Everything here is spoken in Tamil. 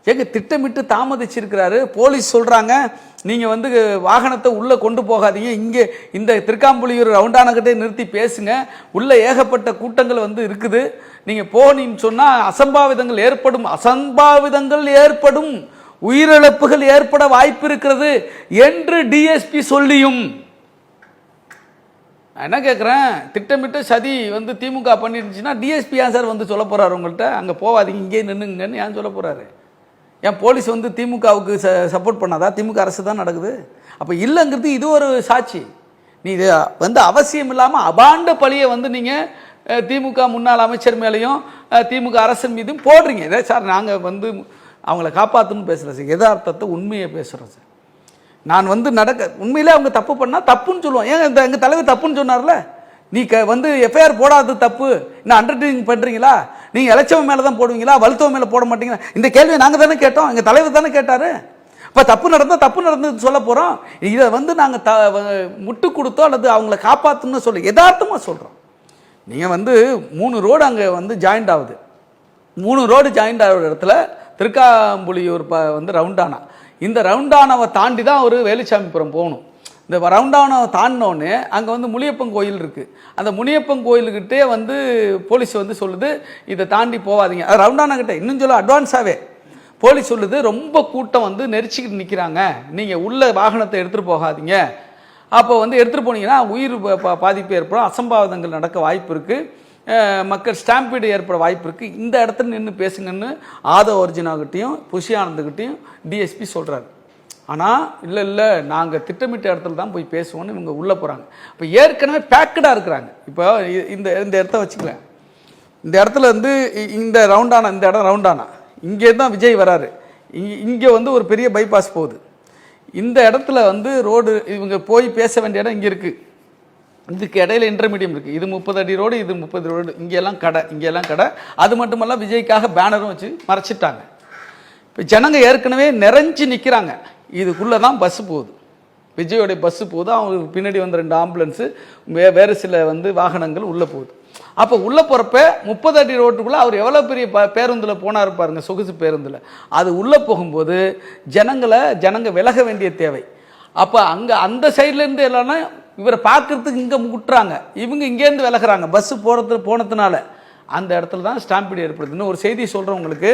ஏங்க திட்டமிட்டு தாமதிச்சிருக்கிறாரு. போலீஸ் சொல்கிறாங்க நீங்கள் வந்து வாகனத்தை உள்ளே கொண்டு போகாதீங்க, இங்கே இந்த திருக்காம்புலியூர் ரவுண்டானகிட்டே நிறுத்தி பேசுங்க, உள்ளே ஏகப்பட்ட கூட்டங்கள் வந்து இருக்குது, நீங்கள் போனீங்கன்னு சொன்னால் அசம்பாவிதங்கள் ஏற்படும், உயிரிழப்புகள் ஏற்பட வாய்ப்பு இருக்கிறது என்று டிஎஸ்பி சொல்லியும் என்ன கேட்குறேன், திட்டமிட்ட சதி வந்து திமுக பண்ணிருந்துச்சுன்னா டிஎஸ்பி ஏன் சார் வந்து சொல்ல போகிறாரு உங்கள்கிட்ட, அங்கே போகாதீங்க இங்கே நின்றுங்கன்னு ஏன் சொல்ல போகிறாரு? ஏன் போலீஸ் வந்து திமுகவுக்கு சப்போர்ட் பண்ணாதா? திமுக அரசு தான் நடக்குது. அப்போ இல்லைங்கிறது இது ஒரு சாட்சி. நீ வந்து அவசியம் இல்லாமல் அபாண்ட பழியை வந்து நீங்கள் திமுக முன்னாள் அமைச்சர் மேலேயும் திமுக அரசின் மீதும் போடுறீங்க. இதே சார் நாங்கள் வந்து அவங்கள காப்பாற்றணும்னு பேசுகிறேன் சார், யதார்த்தத்தை உண்மையை பேசுகிறேன் சார். நான் வந்து உண்மையிலே அவங்க தப்பு பண்ணால் தப்புன்னு சொல்லுவோம். ஏன் எங்கள் தலைவர் தப்புன்னு சொன்னார்ல, நீ வந்து எஃப்ஐஆர் போடாதது தப்பு, இன்னும் அண்டர்டேக்கிங் பண்ணுறீங்களா, நீங்கள் இளைச்சவன் மேலே தான் போடுவீங்களா, வலுத்தவன் மேலே போட மாட்டீங்களா? இந்த கேள்வியை நாங்கள் தானே கேட்டோம், எங்கள் தலைவர் தானே கேட்டார். இப்போ தப்பு நடந்தது சொல்ல போகிறோம். இதை வந்து நாங்கள் முட்டு கொடுத்தோம் அல்லது அவங்கள காப்பாற்றணும்னு சொல்லி யதார்த்தமாக சொல்கிறோம். நீங்கள் வந்து 3 ரோடு அங்கே வந்து ஜாயிண்ட் ஆகுது. 3 ரோடு ஜாயிண்ட் ஆகிற இடத்துல திருக்காம்புலியூர் வந்து ரவுண்டானா, இந்த ரவுண்டானாவை தாண்டி தான் ஒரு வேலுச்சாமிபுரம் போகணும். இந்த ரவுண்டானாவை தாண்டினோடனே அங்கே வந்து முனியப்பன் கோயில் இருக்குது. அந்த முனியப்பன் கோயிலுக்கிட்டே வந்து போலீஸ் வந்து சொல்லுது இதை தாண்டி போகாதீங்க. அது ரவுண்டானாக்கிட்ட இன்னும் சொல்ல அட்வான்ஸாகவே போலீஸ் சொல்லுது ரொம்ப கூட்டம் வந்து நெரிச்சிக்கிட்டு நிற்கிறாங்க, நீங்கள் உள்ள வாகனத்தை எடுத்துகிட்டு போகாதீங்க, அப்போ வந்து எடுத்துகிட்டு போனீங்கன்னா உயிர் பாதிப்பு ஏற்படும், அசம்பாவிதங்கள் நடக்க வாய்ப்பு இருக்குது, மக்கள் ஸ்டாம்பீடு ஏற்பட வாய்ப்பு இருக்குது, இந்த இடத்துல நின்று பேசுங்கன்னு ஆதவ அர்ஜுனாகிட்டையும் புஷி ஆனந்துக்கிட்டையும் டிஎஸ்பி சொல்கிறாரு. ஆனால் இல்லை நாங்கள் திட்டமிட்ட இடத்துல தான் போய் பேசுவோன்னு இவங்க உள்ளே போகிறாங்க. இப்போ ஏற்கனவே பேக்கடாக இருக்கிறாங்க. இப்போ இந்த இடத்த வச்சுக்கலாம், இந்த இடத்துல வந்து இந்த ரவுண்டானா, இந்த இடம் ரவுண்டானா, இங்கே தான் விஜய் வராரு, இங்கே வந்து ஒரு பெரிய பைபாஸ் போகுது, இந்த இடத்துல வந்து ரோடு இவங்க போய் பேச வேண்டிய இடம் இங்கே இருக்குது, இதுக்கு இடையில இன்டர்மீடியம் இருக்குது, இது 30 அடி ரோடு, இது 30 ரோடு, இங்கெல்லாம் கடை. அது மட்டுமல்ல விஜய்க்காக பேனரும் வச்சு மறைச்சிட்டாங்க. இப்போ ஜனங்க ஏற்கனவே நிறைஞ்சு நிற்கிறாங்க. இதுக்குள்ளே தான் பஸ்ஸு போகுது, விஜயோடைய பஸ்ஸு போகுது, அவங்களுக்கு பின்னாடி வந்து 2 ஆம்புலன்ஸு, வேறு சில வந்து வாகனங்கள் உள்ளே போகுது. அப்போ உள்ளே போகிறப்ப 30 அடி ரோட்டுக்குள்ளே அவர் எவ்வளோ பெரிய பேருந்தில் போனார் பாருங்க, சொகுசு பேருந்தில். அது உள்ளே போகும்போது ஜனங்க விலக வேண்டிய தேவை. அப்போ அங்கே அந்த சைட்லேருந்து எல்லாம்னா இவரை பார்க்குறதுக்கு இங்கே முட்டுறாங்க, இவங்க இங்கேருந்து விலகிறாங்க, பஸ்ஸு போனதுனால அந்த இடத்துல தான் ஸ்டாம்பீடு ஏற்படுது. இன்னும் ஒரு செய்தி சொல்கிறேன் உங்களுக்கு.